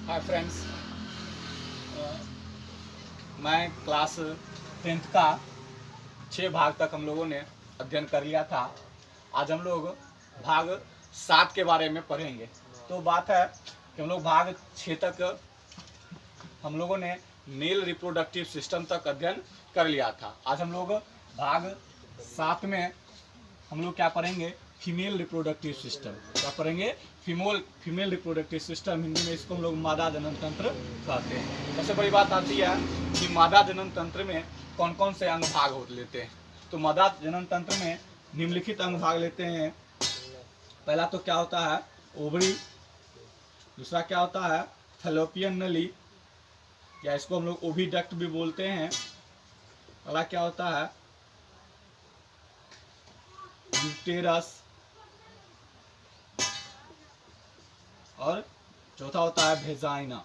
Hi friends, मैं class 10th का 6 भाग तक हम लोगों ने अध्ययन कर लिया था। आज हम लोग भाग 7 के बारे में पढ़ेंगे। तो बात है कि हम लोग भाग 6 तक हम लोगों ने मेल रिप्रोडक्टिव सिस्टम तक अध्ययन कर लिया था। आज हम लोग भाग 7 में हम लोग क्या पढ़ेंगे? Female reproductive system. क्या पढ़ेंगे? Female reproductive system. हिंदी में इसको हम लोग मादा जनन तंत्र कहते हैं। सबसे बड़ी बात आती है कि मादा जनन तंत्र में कौन कौन से अंग भाग हो लेते हैं। तो मादा जनन तंत्र में निम्नलिखित अंग भाग लेते हैं। पहला तो क्या होता है? ओवरी। दूसरा क्या होता है? फैलोपियन नली, या इसको हम लोग ओविडक्ट भी बोलते हैं। अगला क्या होता है? यूटेरस। और चौथा होता है वेजाइना।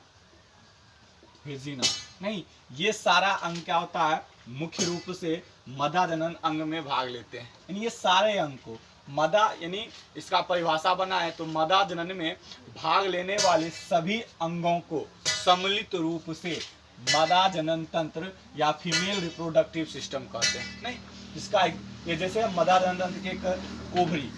नहीं, ये सारा अंग क्या होता है? मुख्य रूप से मदा जनन अंग में भाग लेते हैं। यानी ये सारे अंग को मदा, यानी इसका परिभाषा बना है तो मदा जनन में भाग लेने वाले सभी अंगों को सम्मिलित रूप से मदा जनन तंत्र या फीमेल रिप्रोडक्टिव सिस्टम कहते हैं। नहीं, इसका ये जैसे मदा जनन तंत्र की एक ओवरी,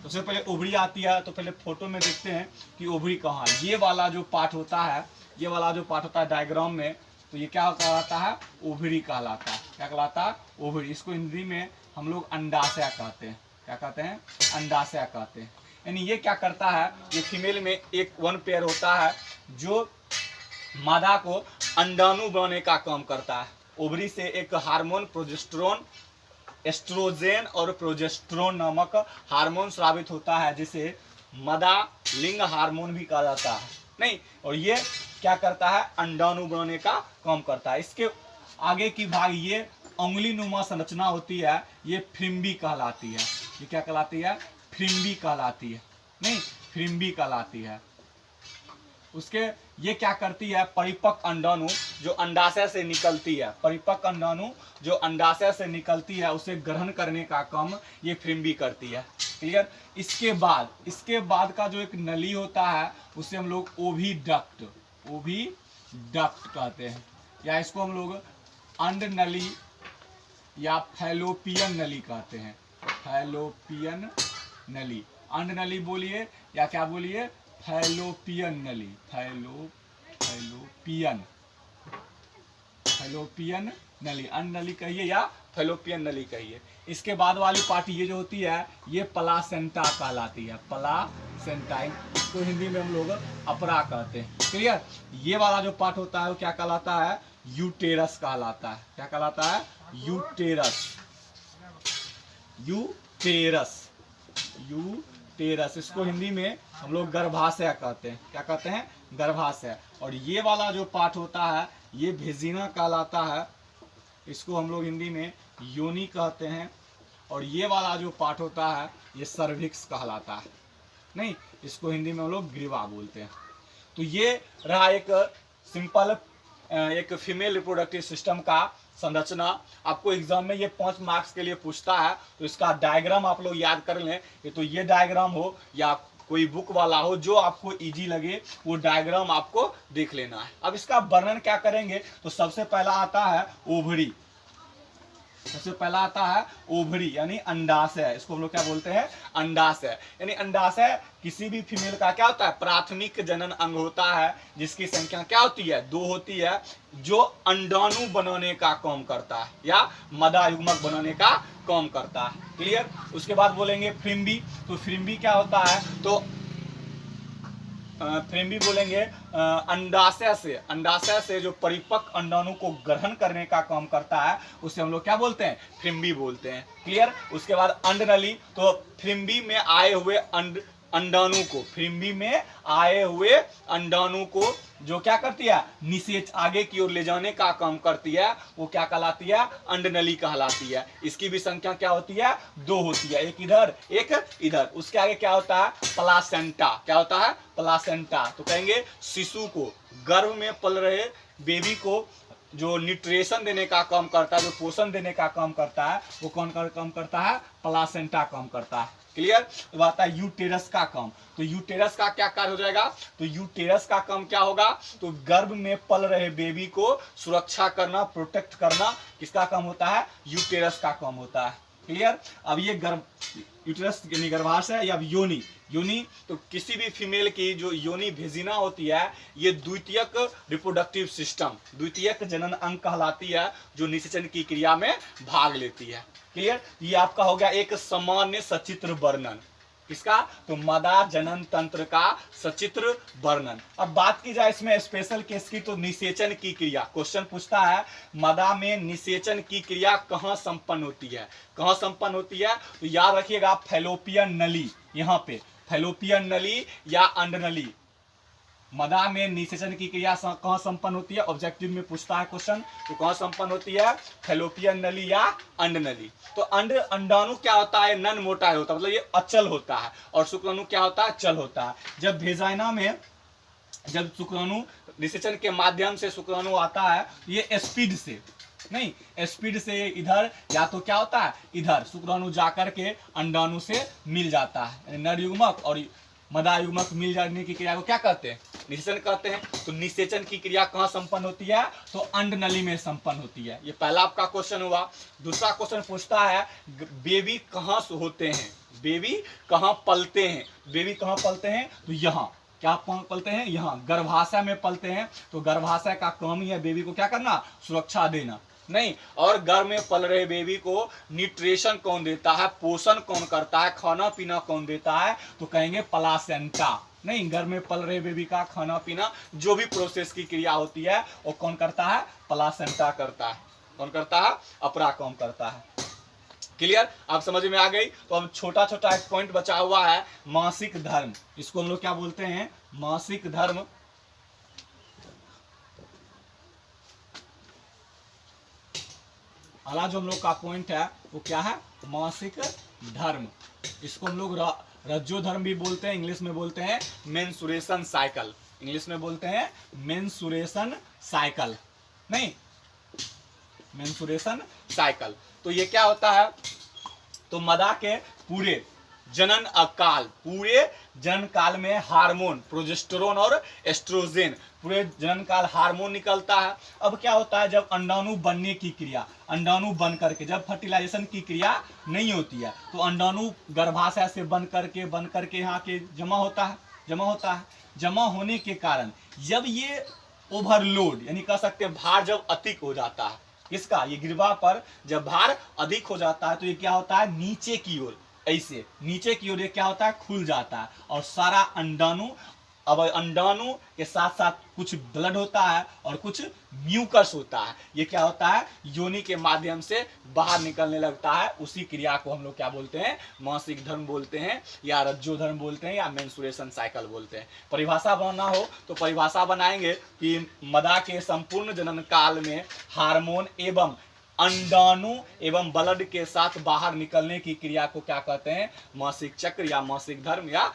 सबसे पहले ओवरी आती है। तो पहले फोटो में देखते हैं कि ओवरी कहाँ है। ये वाला जो पार्ट होता है, ये वाला जो पार्ट होता है डायग्राम में, तो ये क्या कहलाता है? ओवरी कहलाता है। क्या कहलाता है? ओवरी। इसको हिंदी में हम लोग अंडाशय कहते हैं। क्या कहते हैं? अंडाशय कहते हैं। यानी ये क्या करता है? ये फीमेल में एक वन पेयर होता है जो मादा को अंडाणु बनाने का काम करता है। ओवरी से एक हार्मोन प्रोजेस्टेरोन, एस्ट्रोजेन और प्रोजेस्टेरोन नामक हार्मोन स्रावित होता है, जिसे मदा लिंग हार्मोन भी कहा जाता है। नहीं, और ये क्या करता है? अंडाणु बनाने का काम करता है। इसके आगे की भाग ये उंगली नुमा संरचना होती है, ये फ्रिम्बी कहलाती है। ये क्या कहलाती है? फ्रिम्बी कहलाती है। नहीं, फ्रिम्बी कहलाती है। उसके ये क्या करती है? परिपक्व अंडाणु जो अंडाशय से निकलती है, परिपक्व अंडाणु जो अंडाशय से निकलती है, उसे ग्रहण करने का काम ये फ्रिम्बी करती है। क्लियर? इसके बाद का जो एक नली होता है उसे हम लोग ओविडक्ट कहते हैं, या इसको हम लोग अंड नली या फैलोपियन नली कहते हैं। फैलोपियन नली, अंड नली बोलिए या क्या बोलिए? फैलोपियन नली। फैलोपियन नली, अंड नली कहिए या फैलोपियन नली कहिए। इसके बाद वाली पार्ट ये जो होती है, ये प्लासेंटा कहलाती है। प्लासेंटा, इसको हिंदी में हम लोग अपरा कहते हैं। क्लियर? ये वाला जो पार्ट होता है वो क्या कहलाता है? यूटेरस कहलाता है। क्या कहलाता है? यूटेरस। इसको हिंदी में हम लोग गर्भाशय कहते हैं। क्या कहते हैं? गर्भाशय। और ये वाला जो पार्ट होता है ये वेजिना कहलाता है। इसको हम लोग हिंदी में योनि कहते हैं। और ये वाला जो पार्ट होता है ये सर्विक्स कहलाता है। नहीं, इसको हिंदी में हम लोग ग्रीवा बोलते हैं। तो ये रहा एक सिंपल एक फीमेल रिप्रोडक्टिव सिस्टम का संरचना। आपको एग्जाम में ये 5 मार्क्स के लिए पूछता है, तो इसका डायग्राम आप लोग याद कर लें। तो ये डायग्राम हो या कोई बुक वाला हो, जो आपको इजी लगे वो डायग्राम आपको देख लेना है। अब इसका वर्णन क्या करेंगे? तो सबसे पहला आता है ओवरी। सबसे पहला आता है ओवरी यानी अंडाशय। इसको हम लोग क्या बोलते हैं? अंडाशय। यानी अंडाशय किसी भी फीमेल का क्या होता है? प्राथमिक जनन अंग होता है, जिसकी संख्या क्या होती है? 2 होती है, जो अंडाणु बनाने का काम करता है या मदा युग्मक बनाने का काम करता है। क्लियर? उसके बाद बोलेंगे फ्रिम्बी। तो फ्रिम्बी क्या होता है? तो फ्रेम्बी बोलेंगे अंडाशय से जो परिपक्व अंडाणु को ग्रहण करने का काम करता है, उसे हम लोग क्या बोलते हैं? फ्रिम्बी बोलते हैं। क्लियर? उसके बाद अंड नली। तो फ्रिम्बी में आए हुए अंडाणु को, फ्रिम्बी में आए हुए अंडाणु को जो क्या करती है? निषेच, आगे की ओर ले जाने का काम करती है, वो क्या कहलाती है? अंड नली कहलाती है। इसकी भी संख्या क्या होती है? 2 होती है, एक इधर एक इधर। उसके आगे क्या होता है? प्लासेंटा। क्या होता है? प्लासेंटा। तो कहेंगे शिशु को, गर्भ में पल रहे बेबी को जो न्यूट्रिशन देने का काम करता है, जो पोषण देने का काम करता है, वो कौन काम करता है? प्लासेंटा काम करता है। क्लियर? अब आता है यूटेरस का काम। तो यूटेरस का क्या कार्य हो जाएगा? तो यूटेरस का काम क्या होगा? तो गर्भ में पल रहे बेबी को सुरक्षा करना, प्रोटेक्ट करना, किसका काम होता है? यूटेरस का काम होता है। क्लियर? अब ये गर्भ, यूटेरस यानी गर्भाशय या योनि, योनि तो किसी भी फीमेल की जो योनि भेजिना होती है, ये द्वितीयक रिप्रोडक्टिव सिस्टम, द्वितीयक जनन अंग कहलाती है, जो निषेचन की क्रिया में भाग लेती है। क्लियर? ये आपका हो गया एक सामान्य सचित्र वर्णन। किसका? तो मदा जनन तंत्र का सचित्र वर्णन। अब बात की जाए इसमें स्पेशल केस की, तो निषेचन की क्रिया क्वेश्चन पूछता है, मदा में निषेचन की क्रिया कहाँ संपन्न होती है? कहाँ संपन्न होती है? तो याद रखिएगा फैलोपियन नली, यहाँ पे फैलोपियन नली या अंडनली। मदा में निषेचन की क्रिया कहाँ संपन्न होती है? ऑब्जेक्टिव में पूछता है क्वेश्चन, तो कहाँ संपन्न होती है? फैलोपियन नली या अंडनली। तो अंडाणु क्या होता है? नन मोटाइल होता है, मतलब ये अचल होता है, और शुक्राणु क्या होता है? चल होता है। जब वेजाइना में, जब शुक्राणु निषेचन के माध्यम से शुक्राणु आता है, ये स्पीड से नहीं, स्पीड से इधर, या तो क्या होता है? इधर शुक्राणु जाकर के अंडाणु से मिल जाता है, नर युग्मक और मदा युग्मक मिल जाने की क्रिया को क्या कहते हैं? निषेचन कहते हैं। तो निषेचन की क्रिया कहाँ संपन्न होती है? तो अंडनली में संपन्न होती है। ये पहला आपका क्वेश्चन हुआ। दूसरा क्वेश्चन पूछता है, बेबी कहाँ होते हैं? बेबी कहाँ पलते हैं? बेबी कहाँ पलते हैं? तो यहाँ क्या पलते हैं? यहाँ गर्भाशय में पलते हैं। तो गर्भाशय का काम ही है बेबी को क्या करना? सुरक्षा देना। नहीं, और गर्भ में पल रहे बेबी को न्यूट्रिशन कौन देता है? पोषण कौन करता है? खाना पीना कौन देता है? तो कहेंगे प्लासेंटा। नहीं, गर्भ में पल रहे बेबी का खाना पीना, जो भी प्रोसेस की क्रिया होती है, वो कौन करता है? प्लासेंटा करता है। कौन करता है? अपरा कौन करता है। क्लियर? आप समझ में आ गई? तो अब छोटा छोटा एक पॉइंट बचा हुआ है, मासिक धर्म। इसको हम लोग क्या बोलते हैं? मासिक धर्म। अगला जो हम लोग का पॉइंट है वो क्या है? मासिक धर्म। इसको हम लोग रज्जो धर्म भी बोलते हैं, इंग्लिश में बोलते हैं मेंसुरेशन साइकिल। इंग्लिश में बोलते हैं मेंसुरेशन साइकिल, नहीं, मेंसुरेशन साइकिल। तो ये क्या होता है? तो मदा के पूरे जनन काल, पूरे जनन काल में हार्मोन, प्रोजेस्टेरोन और एस्ट्रोजन, पूरे जनन काल हार्मोन निकलता है। अब क्या होता है? जब अंडाणु बनने की क्रिया, अंडाणु बन करके, जब फर्टिलाइजेशन की क्रिया नहीं होती है, तो अंडाणु गर्भाशय से बन करके यहाँ के जमा होता है। जमा होने के कारण जब ये ओवरलोड, यानी कह सकते हैं भार जब अधिक हो जाता है, किसका? ये गिरवा पर जब भार अधिक हो जाता है, तो ये क्या होता है? नीचे की ओर, ऐसे नीचे की ओर ये क्या होता है? खुल जाता है, और सारा अंडाणु, अब अंडाणु के साथ साथ कुछ ब्लड होता है और कुछ म्यूकस होता है, ये क्या होता है? योनि के माध्यम से बाहर निकलने लगता है। उसी क्रिया को हम लोग क्या बोलते हैं? मासिक धर्म बोलते हैं, या रज्जो धर्म बोलते हैं, या मेंसुरेशन साइकिल बोलते हैं। परिभाषा बनाना हो तो परिभाषा बनाएंगे कि मदा के संपूर्ण जनन काल में हार्मोन एवं अंडाणु एवं ब्लड के साथ बाहर निकलने की क्रिया को क्या कहते हैं? मासिक चक्र या मासिक धर्म या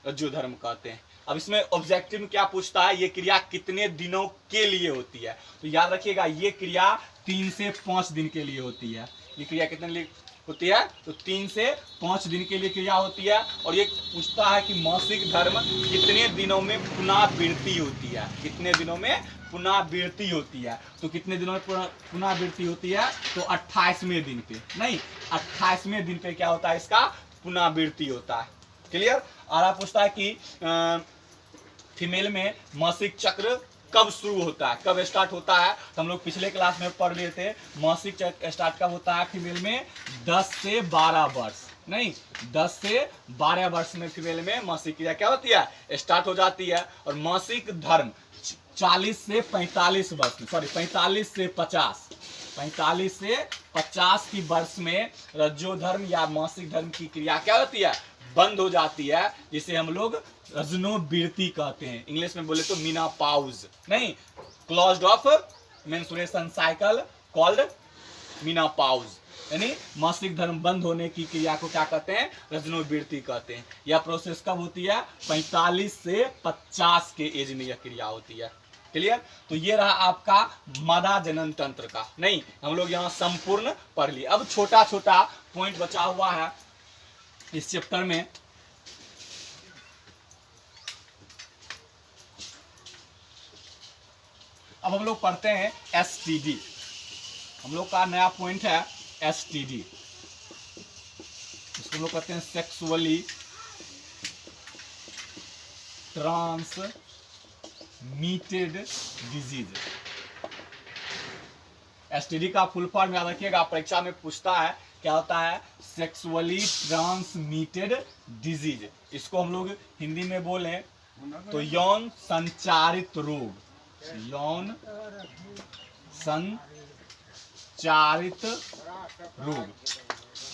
रज्जो धर्म कहते हैं। अब इसमें ऑब्जेक्टिव में क्या पूछता है? ये क्रिया कितने दिनों के लिए होती है? तो याद रखिएगा, ये क्रिया 3 से 5 दिन के लिए होती है। ये क्रिया कितने लिए होती है? तो 3 से 5 दिन के लिए क्रिया होती है। और ये पूछता है कि मासिक धर्म कितने दिनों में पुनरावृत्ति होती है? कितने दिनों में पुनरावृत्ति होती है? तो कितने दिनों में पुनरावृत्ति होती है? तो 28वें दिन पे, नहीं, 28वें दिन पे क्या होता है? इसका पुनरावृत्ति होता है। क्लियर? और आप पूछता है कि फीमेल में मासिक चक्र कब शुरू होता है, कब स्टार्ट होता है? तो हम लोग पिछले क्लास में पढ़ लिए थे, मासिक चक्र स्टार्ट कब होता है फीमेल में? 10 से 12 वर्ष, नहीं, 10 से 12 वर्ष में फीमेल में मासिक क्रिया क्या होती है? स्टार्ट हो जाती है। और मासिक धर्म 40 से 45 वर्ष में, सॉरी 45 से 50, 45 से 50 की वर्ष में रज्जो धर्म या मासिक धर्म की क्रिया क्या होती है? बंद हो जाती है, जिसे हम लोग रजनोवृत्ति कहते हैं। इंग्लिश में बोले तो मेनोपॉज, नहीं, closed of menstruation cycle called menopause, यानी मासिक धर्म बंद होने की क्रिया को क्या कहते हैं? रजनोवृत्ति कहते हैं। यह प्रोसेस कब होती है? 45 से 50 के एज में यह क्रिया होती है। क्लियर। तो ये रहा आपका मदा जनन तंत्र का। नहीं, हम लोग यहाँ संपूर्ण पढ़ लिए। अब छोटा छोटा पॉइंट बचा हुआ है इस चैप्टर में। अब हम लोग पढ़ते हैं एसटीडी। हम लोग का नया पॉइंट है एसटीडी, इसको हम लोग कहते हैं सेक्सुअली ट्रांसमिटेड डिजीज। एसटीडी का फुल फॉर्म याद रखिएगा, परीक्षा में पूछता है क्या होता है, सेक्सुअली ट्रांसमिटेड डिजीज। इसको हम लोग हिंदी में बोले तो यौन संचारित रोग, यौन संचारित रोग,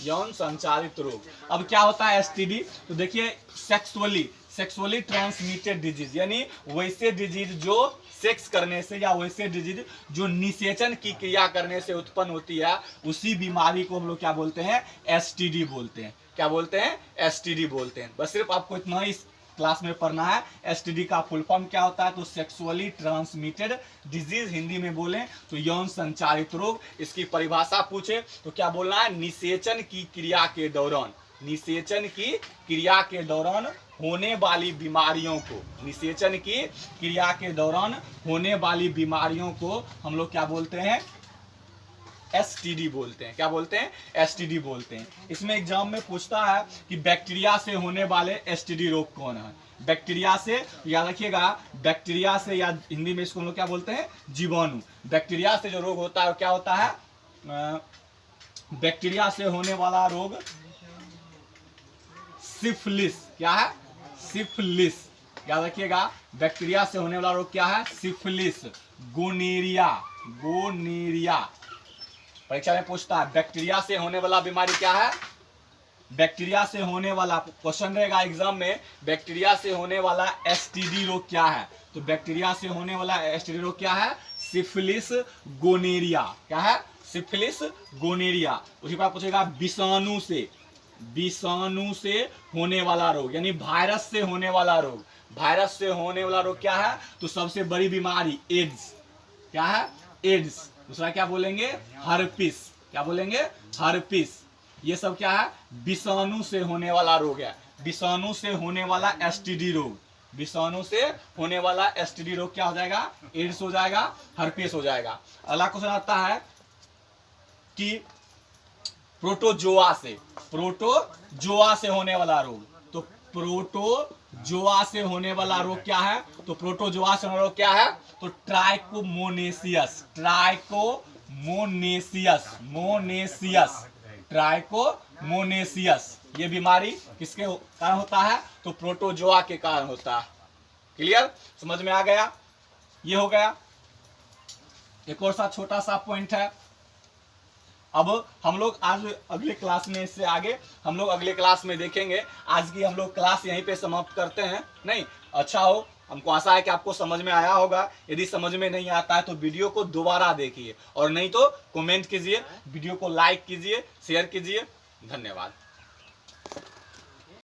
यौन संचारित रोग। अब क्या होता है एसटीडी, तो देखिए सेक्सुअली ट्रांसमिटेड डिजीज, यानी वैसे डिजीज जो सेक्स करने से या वैसे डिजीज जो निषेचन की क्रिया करने से उत्पन्न होती है, उसी बीमारी को हम लोग क्या बोलते हैं, एसटीडी बोलते हैं। क्या बोलते हैं, एसटीडी बोलते हैं। बस सिर्फ आपको इतना ही क्लास में पढ़ना है। एसटीडी का फुल फॉर्म क्या होता है, तो सेक्सुअली ट्रांसमिटेड डिजीज, हिंदी में बोले तो यौन संचारित रोग। इसकी परिभाषा पूछे तो क्या बोलना है, निषेचन की क्रिया के दौरान, निषेचन की क्रिया के दौरान होने वाली बीमारियों को, निषेचन की क्रिया के दौरान होने वाली बीमारियों को हम लोग क्या बोलते हैं, एसटीडी बोलते हैं। क्या बोलते हैं, एसटीडी बोलते हैं। इसमें एग्जाम में पूछता है कि बैक्टीरिया से होने वाले एसटीडी रोग कौन है। बैक्टीरिया से, याद रखिएगा, बैक्टीरिया से, या हिंदी में इसको हम लोग क्या बोलते हैं, जीवाणु। बैक्टीरिया से जो रोग होता है क्या होता है, बैक्टीरिया से होने वाला रोग सिफिलिस। क्या है, सिफिलिस। याद रखिएगा, बैक्टीरिया से होने वाला रोग क्या है, सिफिलिस। गोनेरिया, गोनेरिया परीक्षा में पूछता है बैक्टीरिया से होने वाला बीमारी क्या है, बैक्टीरिया से होने वाला, क्वेश्चन रहेगा एग्जाम में, बैक्टीरिया से होने वाला एसटीडी रोग क्या है। तो बैक्टीरिया से होने वाला एसटीडी रोग क्या है, सिफिलिस गोनेरिया। क्या है, सिफिलिस गोनेरिया। उसी पर पूछेगा विषाणु से, विषाणु से होने वाला रोग, यानी वायरस से होने वाला रोग। वायरस से होने वाला रोग क्या है, तो सबसे बड़ी बीमारी एड्स। क्या है, एड्स। दूसरा क्या बोलेंगे, हर्पिस। क्या बोलेंगे, हर्पिस। ये सब क्या है, विषाणु से होने वाला रोग है। विषाणु से होने वाला एसटीडी रोग, विषाणु से होने वाला एसटीडी रोग क्या हो जाएगा, एड्स हो जाएगा, हर्पिस हो जाएगा। अगला क्वेश्चन आता है कि प्रोटोजोआ से, प्रोटोजोआ से होने वाला रोग। तो प्रोटोजोआ से होने वाला रोग क्या है, तो प्रोटोजोआ से होने वाला रोग क्या है, तो ट्राइकोमोनेसियस, ट्राइकोमोनेसियस, मोनेसियस, ट्राइकोमोनेसियस। ये बीमारी किसके कारण होता है, तो प्रोटोजोआ के कारण होता है। क्लियर, समझ में आ गया। ये हो गया। एक और सा छोटा सा पॉइंट है। अब हम लोग आज अगले क्लास में, इससे आगे हम लोग अगले क्लास में देखेंगे। आज की हम लोग क्लास यहीं पे समाप्त करते हैं। नहीं, अच्छा हो, हमको आशा है कि आपको समझ में आया होगा। यदि समझ में नहीं आता है तो वीडियो को दोबारा देखिए, और नहीं तो कमेंट कीजिए, वीडियो को लाइक कीजिए, शेयर कीजिए। धन्यवाद।